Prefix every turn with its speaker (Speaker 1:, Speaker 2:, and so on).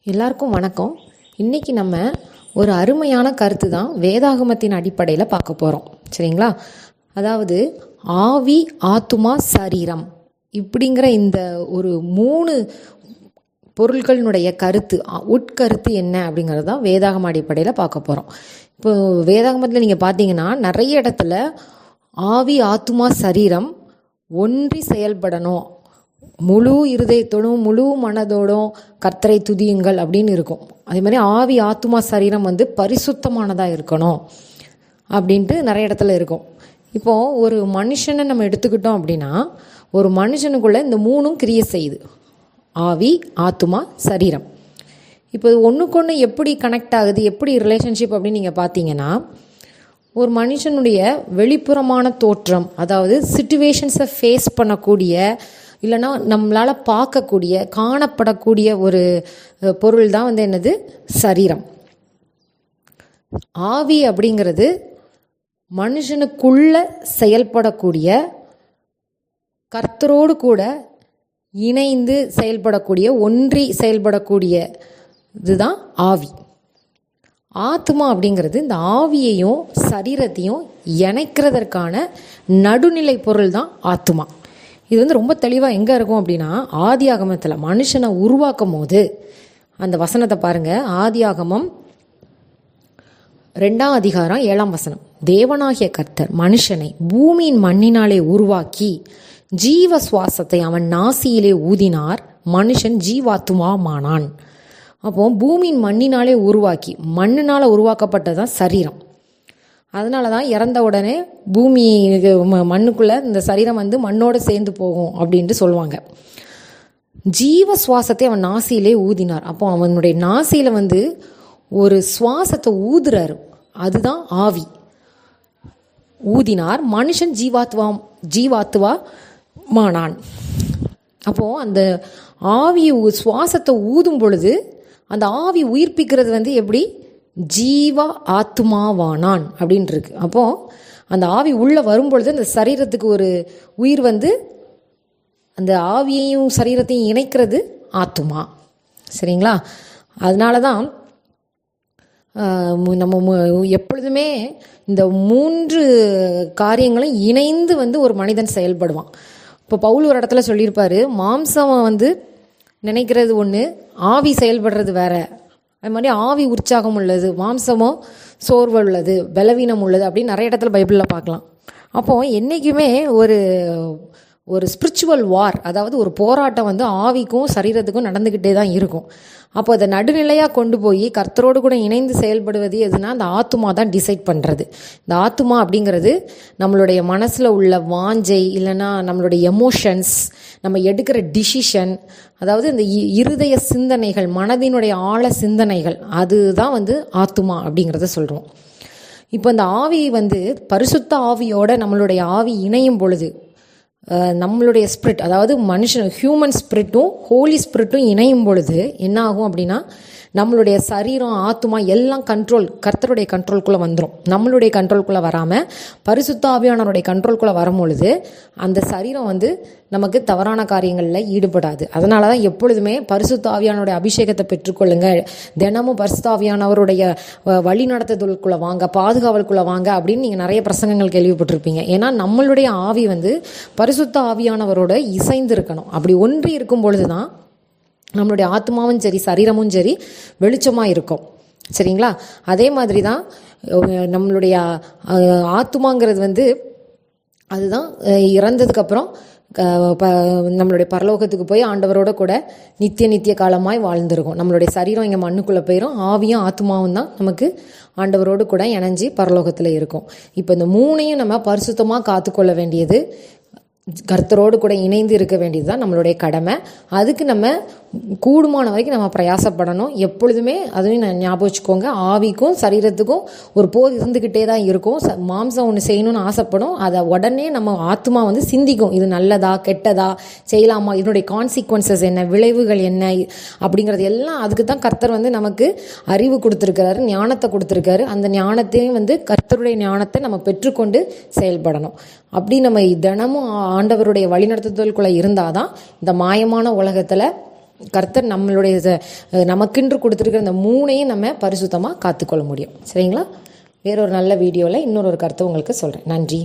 Speaker 1: எல்லாருக்கும் வணக்கம். இன்றைக்கி நம்ம ஒரு அருமையான கருத்து தான் வேதாகமத்தின் அடிப்படையில் பார்க்க போகிறோம். சரிங்களா? அதாவது ஆவி, ஆத்துமா, சரீரம் இப்படிங்கிற இந்த ஒரு 3 பொருட்களினுடைய கருத்து, உட்கருத்து என்ன அப்படிங்கிறது தான் வேதாகம அடிப்படையில் பார்க்க போகிறோம். இப்போ வேதாகமத்தில் நீங்கள் பார்த்தீங்கன்னா நிறைய இடத்துல ஆவி, ஆத்துமா, சரீரம் ஒன்றி செயல்படணும், முழு இருதயத்தோடும் முழு மனதோடும் கர்த்தரை துதியுங்கள் அப்படின்னு இருக்கும். அதே மாதிரி ஆவி, ஆத்துமா, சரீரம் பரிசுத்தமானதாக இருக்கணும் அப்படின்ட்டு நிறைய இடத்துல இருக்கும். இப்போது ஒரு மனுஷனை நம்ம எடுத்துக்கிட்டோம் அப்படின்னா ஒரு மனுஷனுக்குள்ளே இந்த 3ம் கிரியை செய்யுது: ஆவி, ஆத்துமா, சரீரம். இப்போ ஒன்றுக்கொன்று எப்படி கனெக்ட் ஆகுது, எப்படி ரிலேஷன்ஷிப் அப்படின்னு நீங்கள் பார்த்தீங்கன்னா, ஒரு மனுஷனுடைய வெளிப்புறமான தோற்றம், அதாவது சிச்சுவேஷன்ஸை ஃபேஸ் பண்ணக்கூடிய, இல்லைன்னா நம்மளால் பார்க்கக்கூடிய, காணப்படக்கூடிய ஒரு பொருள் தான் என்னது? சரீரம். ஆவி அப்படிங்கிறது மனுஷனுக்குள்ள செயல்படக்கூடிய, கர்த்தரோடு கூட இணைந்து செயல்படக்கூடிய, ஒன்றி செயல்படக்கூடிய இதுதான் ஆவி. ஆத்மா அப்படிங்கிறது இந்த ஆவியையும் சரீரத்தையும் இணைக்கிறதற்கான நடுநிலை பொருள் தான் ஆத்மா. இது ரொம்ப தெளிவாக எங்கே இருக்கும் அப்படின்னா, ஆதியாகமத்தில் மனுஷனை உருவாக்கும் போது அந்த வசனத்தை பாருங்கள். ஆதியாகமம் 2ஆம் அதிகாரம் 7ஆம் வசனம்: தேவனாகிய கர்த்தர் மனுஷனை பூமியின் மண்ணினாலே உருவாக்கி ஜீவ சுவாசத்தை அவன் நாசியிலே ஊதினார், மனுஷன் ஜீவாத்துமானான். அப்போ பூமியின் மண்ணினாலே உருவாக்கி, மண்ணினால் உருவாக்கப்பட்டதான் சரீரம். அதனால தான் இறந்த உடனே பூமி மண்ணுக்குள்ளே இந்த சரீரம் மண்ணோடு சேர்ந்து போகும் அப்படின்ட்டு சொல்லுவாங்க. ஜீவ சுவாசத்தை அவன் நாசியிலே ஊதினார். அப்போ அவனுடைய நாசியில் ஒரு சுவாசத்தை ஊதுறாரு, அதுதான் ஆவி. ஊதினார், மனுஷன் ஜீவாத்துவானான். அப்போது அந்த ஆவி சுவாசத்தை ஊதும் பொழுது அந்த ஆவி உயிர்ப்பிக்கிறது எப்படி? ஜீவா ஆத்மாவானான் அப்படின்ட்டு இருக்கு. அப்போது அந்த ஆவி உள்ளே வரும்பொழுது அந்த சரீரத்துக்கு ஒரு உயிர் அந்த ஆவியையும் சரீரத்தையும் இணைக்கிறது ஆத்மா. சரிங்களா? அதனால தான் நம்ம எப்பொழுதுமே இந்த 3 காரியங்களும் இணைந்து ஒரு மனிதன் செயல்படுவான். இப்போ பவுல் ஒரு இடத்துல சொல்லியிருப்பார், மாம்சம் நினைக்கிறது ஒன்று, ஆவி செயல்படுறது வேற. அது மாதிரி ஆவி உற்சாகம் உள்ளது, மாம்சமோ சோர்வு உள்ளது, பலவீனம் உள்ளது அப்படின்னு நிறைய இடத்துல பைபிளில் பார்க்கலாம். அப்போது என்றைக்குமே ஒரு ஸ்பிரிச்சுவல் வார், அதாவது ஒரு போராட்டம் ஆவிக்கும் சரீரத்துக்கும் நடந்துக்கிட்டே தான் இருக்கும். அப்போ அதை நடுநிலையாக கொண்டு போய் கர்த்தரோடு கூட இணைந்து செயல்படுவது எதுனா அந்த ஆத்துமா தான் டிசைட் பண்ணுறது. இந்த ஆத்துமா அப்படிங்கிறது நம்மளுடைய மனசில் உள்ள வாஞ்சை, இல்லைன்னா நம்மளுடைய எமோஷன்ஸ், நம்ம எடுக்கிற டிசிஷன், அதாவது இந்த இருதய சிந்தனைகள், மனதினுடைய ஆழ சிந்தனைகள், அதுதான் ஆத்துமா அப்படிங்கிறத சொல்கிறோம். இப்போ இந்த ஆவி பரிசுத்த ஆவியோட நம்மளுடைய ஆவி இணையும் பொழுது, நம்மளுடைய ஸ்பிரிட், அதாவது ஹியூமன் ஸ்பிரிட்டும் ஹோலி ஸ்பிரிட்டும் இணையும் பொழுது என்ன ஆகும் அப்படின்னா, நம்மளுடைய சரீரம், ஆத்துமா எல்லாம் கர்த்தருடைய கண்ட்ரோல்குள்ளே வந்துடும். நம்மளுடைய கண்ட்ரோல்குள்ளே வராமல் பரிசுத்த ஆவியானவருடைய கண்ட்ரோல்குள்ளே வரும்பொழுது அந்த சரீரம் நமக்கு தவறான காரியங்களில் ஈடுபடாது. அதனால தான் எப்பொழுதுமே பரிசுத்த ஆவியானவருடைய அபிஷேகத்தை பெற்றுக்கொள்ளுங்க, தினமும் பரிசுத்த ஆவியானவருடைய வழி நடத்துதலுக்குள்ளே வாங்க, பாதுகாவலுக்குள்ளே வாங்க அப்படின்னு நீங்கள் நிறைய பிரசங்கங்கள் கேள்விப்பட்டிருப்பீங்க. ஏன்னா நம்மளுடைய ஆவி பரிசுத்த ஆவியானவரோட இசைந்து இருக்கணும். அப்படி ஒன்றி இருக்கும் பொழுது தான் நம்மளுடைய ஆத்மாவும் சரி சரீரமும் சரி வெளிச்சமாக இருக்கும். சரிங்களா? அதே மாதிரி தான் நம்மளுடைய ஆத்மாங்கிறது அதுதான் இறந்ததுக்கப்புறம் நம்மளுடைய பரலோகத்துக்கு போய் ஆண்டவரோட கூட நித்திய காலமாய் வாழ்ந்துருக்கும். நம்மளுடைய சரீரம் இங்கே மண்ணுக்குள்ளே போயிடும், ஆவியும் ஆத்மாவும் தான் நமக்கு ஆண்டவரோடு கூட இணைஞ்சி பரலோகத்தில் இருக்கும். இப்போ இந்த 3ஐயும் நம்ம பரிசுத்தமாக காத்துக்கொள்ள வேண்டியது, கர்த்தரோடு கூட இணைந்து இருக்க வேண்டியது தான் நம்மளுடைய கடமை. அதுக்கு நம்ம கூடுமான வரைக்கும் நம்ம பிரயாசப்படணும். எப்பொழுதுமே அதுவும் ஞாபகம் வச்சுக்கோங்க, ஆவிக்கும் சரீரத்துக்கும் ஒரு போர் இருந்துக்கிட்டே தான் இருக்கும். மாம்சம் ஒன்று செய்யணும்னு ஆசைப்படும், அதை உடனே நம்ம ஆத்மா சிந்திக்கும், இது நல்லதா கெட்டதா, செய்யலாமா, இதனுடைய கான்சிக்வன்சஸ் என்ன, விளைவுகள் என்ன அப்படிங்கிறது எல்லாம். அதுக்கு தான் கர்த்தர் நமக்கு அறிவு கொடுத்துருக்கிறாரு, ஞானத்தை கொடுத்துருக்காரு. அந்த ஞானத்தையும் கர்த்தருடைய ஞானத்தை நம்ம பெற்றுக்கொண்டு செயல்படணும். அப்படி நம்ம தினமும் ஆண்டவருடைய வழிநடத்துதலுக்குள்ளே இருந்தால் தான் இந்த மாயமான உலகத்தில் கர்த்தர் நம்மளுடைய நமக்கென்று கொடுத்துருக்கிற இந்த 3ஐயும் நம்ம பரிசுத்தமாக காத்துக்கொள்ள முடியும். சரிங்களா? வேறொரு நல்ல வீடியோவில் இன்னொரு கருத்தை உங்களுக்கு சொல்கிறேன். நன்றி.